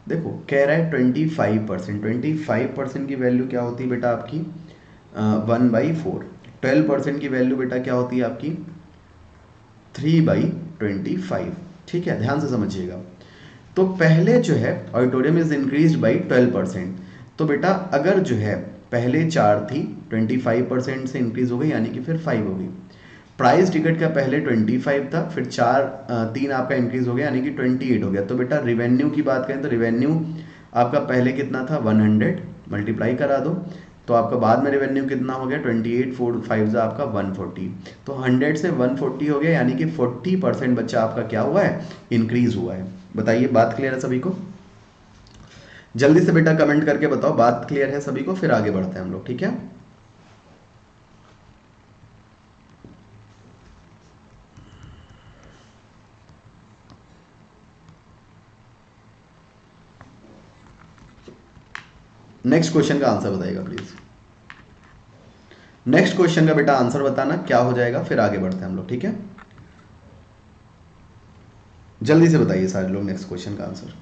देखो कह रहा है 25%, 25% की वैल्यू क्या होती है बेटा आपकी 1/4, 12% की वैल्यू बेटा क्या होती है आपकी 3/25, ठीक है, ध्यान से समझिएगा। तो पहले जो है ऑडिटोरियम इज इंक्रीज बाई 12%, तो बेटा अगर जो है पहले 4 थी 25% से इंक्रीज हो गई यानी कि फिर 5 हो गई। प्राइस टिकट का पहले 25 था, फिर 3 आपका इंक्रीज हो गया यानी कि 28 हो गया। तो बेटा रिवेन्यू की बात करें तो रिवेन्यू आपका पहले कितना था 100, मल्टीप्लाई करा दो तो आपका बाद में रेवेन्यू कितना हो गया 28 4 5 आपका 140। तो 100 से 140 हो गया यानी कि 40% बच्चा आपका क्या हुआ है, इंक्रीज हुआ है। बताइए बात क्लियर है सभी को, जल्दी से बेटा कमेंट करके बताओ बात क्लियर है सभी को, फिर आगे बढ़ते हैं हम लोग, ठीक है। नेक्स्ट क्वेश्चन का आंसर बताइएगा प्लीज। नेक्स्ट क्वेश्चन का बेटा आंसर बताना क्या हो जाएगा, फिर आगे बढ़ते हैं हम लोग, ठीक है। जल्दी से बताइए सारे लोग नेक्स्ट क्वेश्चन का आंसर।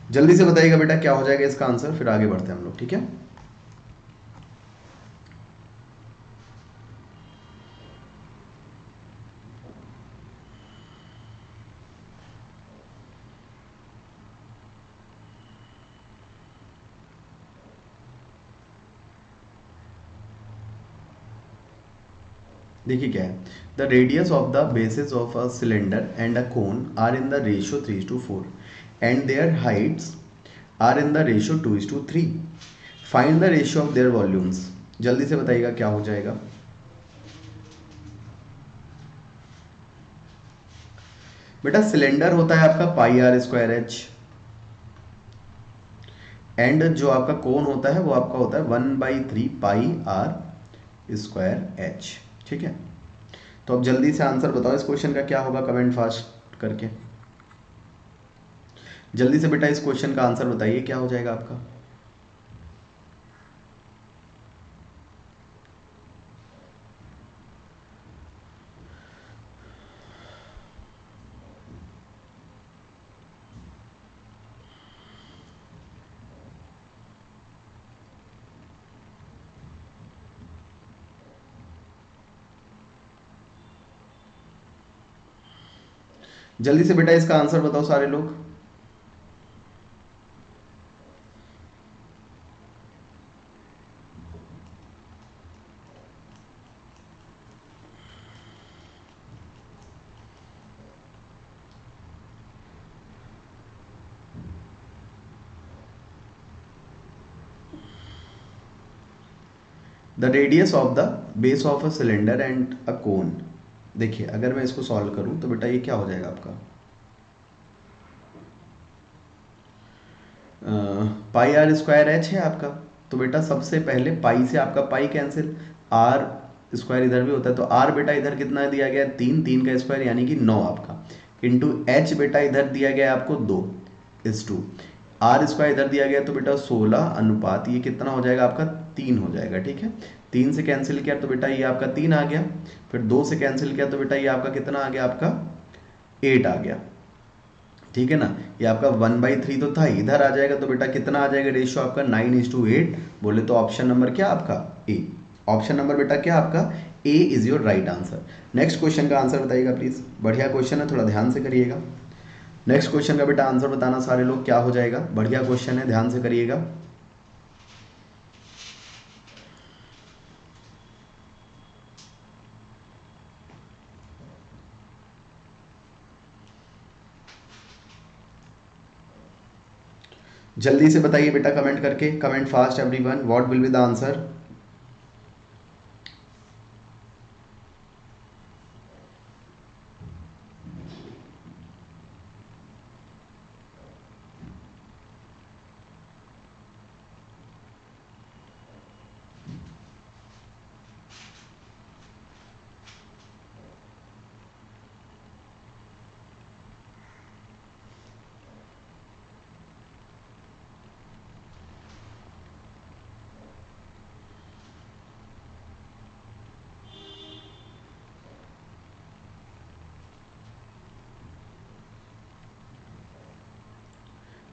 जल्दी से बताइएगा बेटा क्या हो जाएगा इसका आंसर, फिर आगे बढ़ते हैं हम लोग, ठीक है। देखिए क्या है, the radius of the bases of a cylinder and a cone are in the ratio 3:4 and their heights are in the ratio 2:3। Find the ratio of their volumes. जल्दी से बताइएगा क्या हो जाएगा। बेटा सिलेंडर होता है आपका πr²h एंड जो आपका कोन होता है वो आपका होता है 1/3 πr²h, ठीक है। तो अब जल्दी से आंसर बताओ इस क्वेश्चन का क्या होगा, कमेंट फास्ट करके जल्दी से बेटा इस क्वेश्चन का आंसर बताइए क्या हो जाएगा आपका। जल्दी से बेटा इसका आंसर बताओ सारे लोग। The radius of the base of a cylinder and a cone. देखिए अगर मैं इसको सॉल्व करूं तो बेटा ये क्या हो जाएगा आपका, पाई आर स्क्वायर एच है आपका। तो बेटा सबसे पहले पाई से आपका पाई कैंसिल, आर स्क्वायर इधर भी होता है, तो आर बेटा इधर कितना दिया गया है, तीन, तीन का स्क्वायर यानी कि 9 आपका, इंटू एच बेटा इधर दिया गया है आपको 2 इस टू, आर स्क्वायर इधर दिया गया है, तो बेटा 16 अनुपात ये कितना हो जाएगा आपका 3 हो जाएगा। ठीक है, 3 से कैंसिल किया तो बेटा ये आपका 3 आ गया, फिर 2 से कैंसिल किया तो बेटा ये आपका कितना आ गया, आपका 8 आ गया। ठीक है ना, ये आपका 1/3 तो था, इधर आ जाएगा तो बेटा कितना आ जाएगा रेशियो आपका 9:8। बोले तो ऑप्शन नंबर क्या आपका ए। ऑप्शन नंबर बेटा क्या आपका A is your right answer. Next question का आंसर बताइएगा प्लीज, बढ़िया क्वेश्चन है, थोड़ा ध्यान से करिएगा। नेक्स्ट क्वेश्चन का बेटा आंसर बताना सारे लोग, क्या हो जाएगा, बढ़िया क्वेश्चन है, ध्यान से करिएगा। जल्दी से बताइए बेटा कमेंट करके, comment fast everyone, what will be the answer.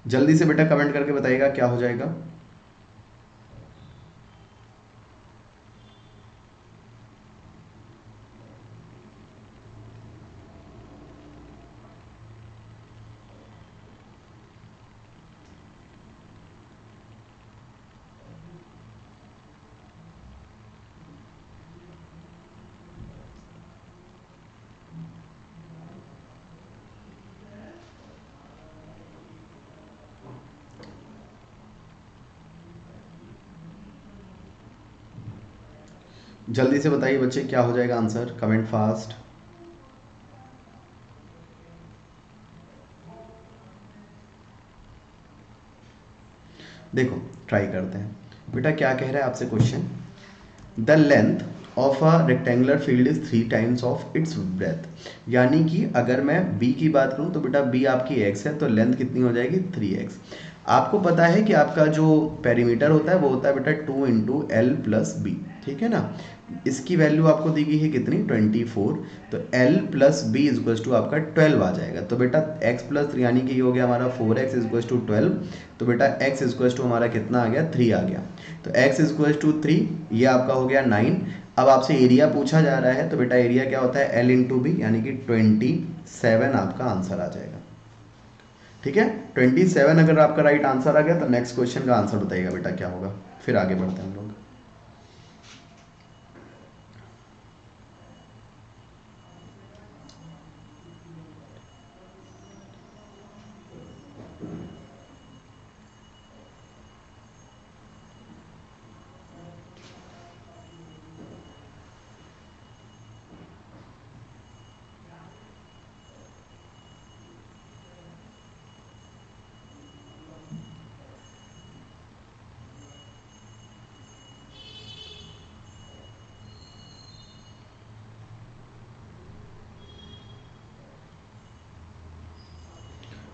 जल्दी से बेटा कमेंट करके बताइएगा क्या हो जाएगा। जल्दी से बताइए बच्चे क्या हो जाएगा आंसर, कमेंट फास्ट। देखो ट्राई करते हैं बेटा, क्या कह रहा है आपसे question, the length of a rectangular field is 3 times of its breath. यानी कि अगर मैं बी की बात करूं तो बेटा बी आपकी एक्स है, तो लेंथ कितनी हो जाएगी 3x। आपको पता है कि आपका जो पेरीमीटर होता है वो होता है बेटा 2 × L + B। ठीक है ना, इसकी वैल्यू आपको दी गई है कितनी 24, तो L + B = आपका 12 आ जाएगा। तो बेटा x + 3 यानी कि ये हो गया हमारा 4x = 12, तो बेटा x = हमारा कितना आ गया 3 आ गया, तो x = 3, ये आपका हो गया 9। अब आपसे एरिया पूछा जा रहा है, तो बेटा एरिया क्या होता है L × B यानी कि 27 आपका आंसर आ जाएगा। ठीक है, 27 अगर आपका राइट आंसर आ गया तो नेक्स्ट क्वेश्चन का आंसर बताइएगा बेटा क्या होगा, फिर आगे बढ़ते हैं हम लोग।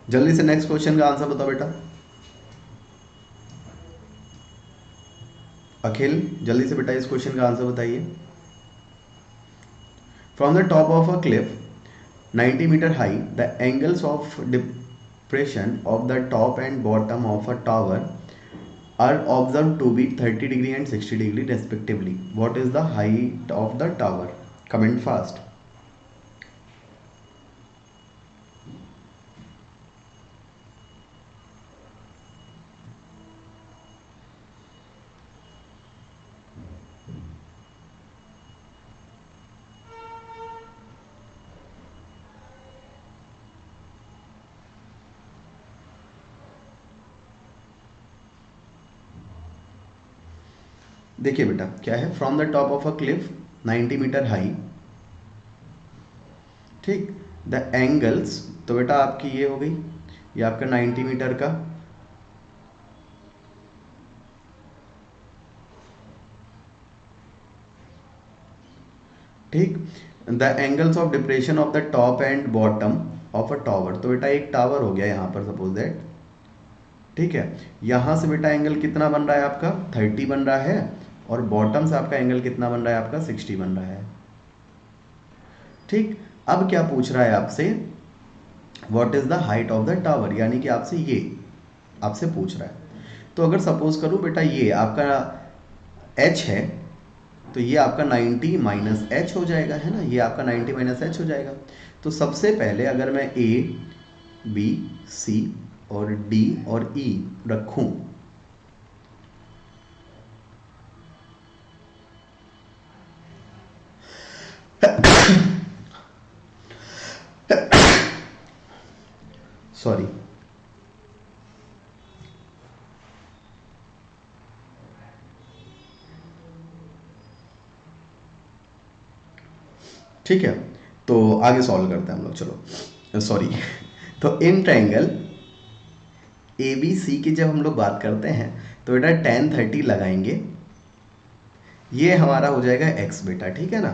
जल्दी से नेक्स्ट क्वेश्चन का आंसर बताओ बेटा। अखिल जल्दी से बेटा इस क्वेश्चन का आंसर बताइए। From the top of a cliff 90 metre high, the angles of depression of the top and bottom of a tower are observed to be 30° and 60° respectively. What is the height of the tower? Comment fast. देखिए बेटा क्या है, from the top of a cliff 90 metre high, ठीक, the angles, तो बेटा आपकी ये हो गई, ये आपका 90 मीटर का, ठीक, the angles of depression of the top and bottom of a tower, तो बेटा एक टावर हो गया यहाँ पर सपोज दैट, ठीक है, यहाँ से बेटा एंगल कितना बन रहा है आपका 30 बन रहा है, और बॉटम से आपका एंगल कितना बन रहा है आपका 60 बन रहा है, ठीक। अब क्या पूछ रहा है आपसे, what is the height of the tower, यानी कि आपसे ये आपसे पूछ रहा है। तो अगर सपोज करूँ बेटा ये आपका h है, तो ये आपका 90 माइनस एच हो जाएगा, है ना, ये आपका 90 माइनस एच हो जाएगा। तो सबसे पहले अगर मैं ए बी सी और डी और ई रखूं, सॉरी, ठीक है, तो आगे सॉल्व करते हैं हम लोग, चलो सॉरी। तो in triangle A B C की जब हम लोग बात करते हैं तो बेटा tan 30 लगाएंगे, ये हमारा हो जाएगा x बेटा, ठीक है ना।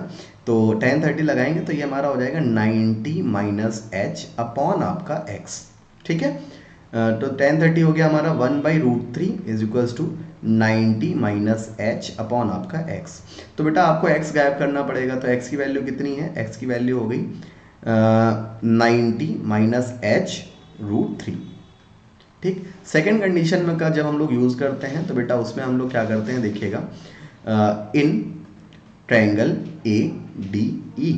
तो tan 30 लगाएंगे तो ये हमारा हो जाएगा 90 माइनस एच अपॉन आपका x, ठीक है। तो tan 30 हो गया हमारा 1/√3 is equals to 90 minus h upon आपका x। तो बेटा आपको x गायब करना पड़ेगा, तो x की वैल्यू कितनी है, x की वैल्यू हो गई 90 माइनस h√3, ठीक। सेकेंड कंडीशन में का जब हम लोग यूज़ करते हैं तो बेटा उसमें हम लोग क्या करते हैं, देखिएगा, in triangle A D E,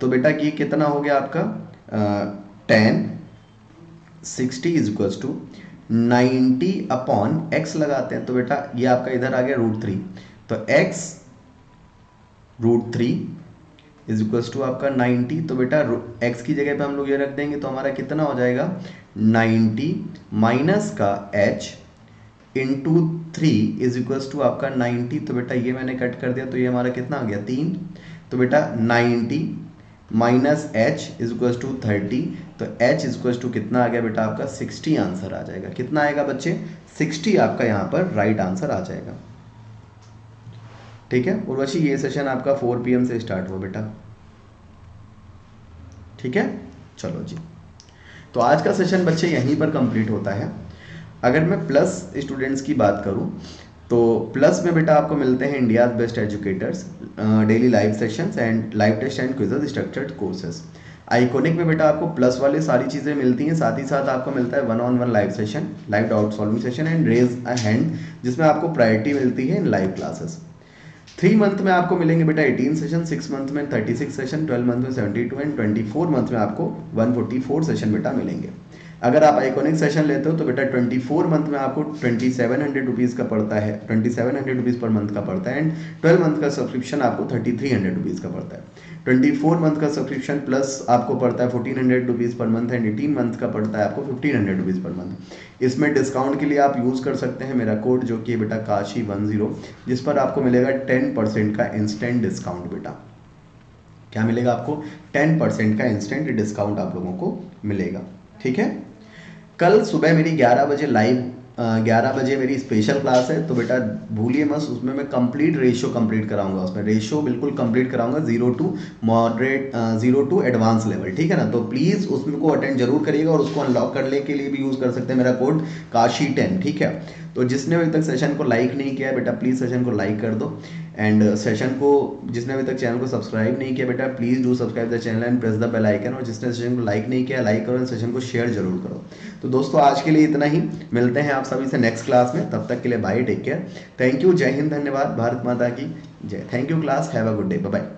तो बेटा ये कितना हो गया आपका tan 60 is equals to 90 upon x लगाते हैं, तो बेटा ये आपका इधर आ गया √3, तो x √3 इज इक्वल्स टू आपका 90, तो बेटा x की जगह पे हम लोग ये रख देंगे, तो हमारा कितना हो जाएगा 90 माइनस का h into 3 is equals to आपका 90, तो बेटा ये मैंने कट कर दिया, तो ये हमारा कितना आ गया 3, तो बेटा 90 minus h is equals to 30, तो h इज इक्वल्स टू कितना आ गया बेटा आपका 60 आंसर आ जाएगा। कितना आएगा बच्चे 60 आपका यहाँ पर राइट आंसर आ जाएगा, ठीक है। उर्वशी ये सेशन आपका 4 PM से स्टार्ट हुआ बेटा, ठीक है, चलो जी। तो आज का सेशन बच्चे यहीं पर कंप्लीट होता है। अगर मैं प्लस स्टूडेंट्स की बात करूं तो प्लस में बेटा आपको मिलते हैं India's best educators, daily live sessions and live test and quizzes, structured courses. Iconic में बेटा आपको प्लस वाले सारी चीज़ें मिलती हैं, साथ ही साथ आपको मिलता है 1-on-1 live session, live doubt solving session and raise a hand, जिसमें आपको प्रायोरिटी मिलती है इन लाइव क्लासेस। 3 मंथ में आपको मिलेंगे बेटा 18 सेशन, 6 मंथ में 36 सेशन, 12 मंथ में 72 एंड 24 मंथ में आपको 144 सेशन बेटा मिलेंगे। अगर आप आइकॉनिक सेशन लेते हो तो बेटा 24 मंथ में आपको 2700 रुपीज़ का पड़ता है, 2700 रुपीज़ पर मंथ का पड़ता है, एंड 12 मंथ का सब्सक्रिप्शन आपको 3300 रुपीज़ का पड़ता है। 24 मंथ का सब्सक्रिप्शन प्लस आपको पड़ता है 1400 rupees per month, and 18 month का पड़ता है आपको 1500 रुपीज़ पर मंथ। इसमें डिस्काउंट के लिए आप यूज़ कर सकते हैं मेरा कोड, जो कि बेटा काशी10, जिस पर आपको मिलेगा 10% का इंस्टेंट डिस्काउंट बेटा। क्या मिलेगा आपको 10% का इंस्टेंट डिस्काउंट आप लोगों को मिलेगा, ठीक है। कल सुबह मेरी 11 बजे लाइव 11 बजे मेरी स्पेशल क्लास है, तो बेटा भूलिए मत, उसमें मैं कंप्लीट रेशियो कंप्लीट कराऊंगा, उसमें रेशियो बिल्कुल कंप्लीट कराऊंगा 0 to moderate 0 to advance level, ठीक है ना। तो प्लीज़ उसमें को अटेंड जरूर करिएगा, और उसको अनलॉक करने के लिए भी यूज़ कर सकते हैं मेरा कोड काशी10, ठीक है। तो जिसने अभी तक सेशन को लाइक नहीं किया है बेटा, प्लीज़ सेशन को लाइक कर दो, एंड सेशन को जिसने अभी तक चैनल को सब्सक्राइब नहीं किया बेटा, please do subscribe the channel and press the bell icon, और जिसने सेशन को लाइक नहीं किया लाइक करो एंड सेशन को शेयर जरूर करो। तो दोस्तों आज के लिए इतना ही, मिलते हैं आप सभी से नेक्स्ट क्लास में, तब तक के लिए bye, take care, thank you, जय हिंद, धन्यवाद, भारत माता की जय, thank you class, have a good day, bye bye.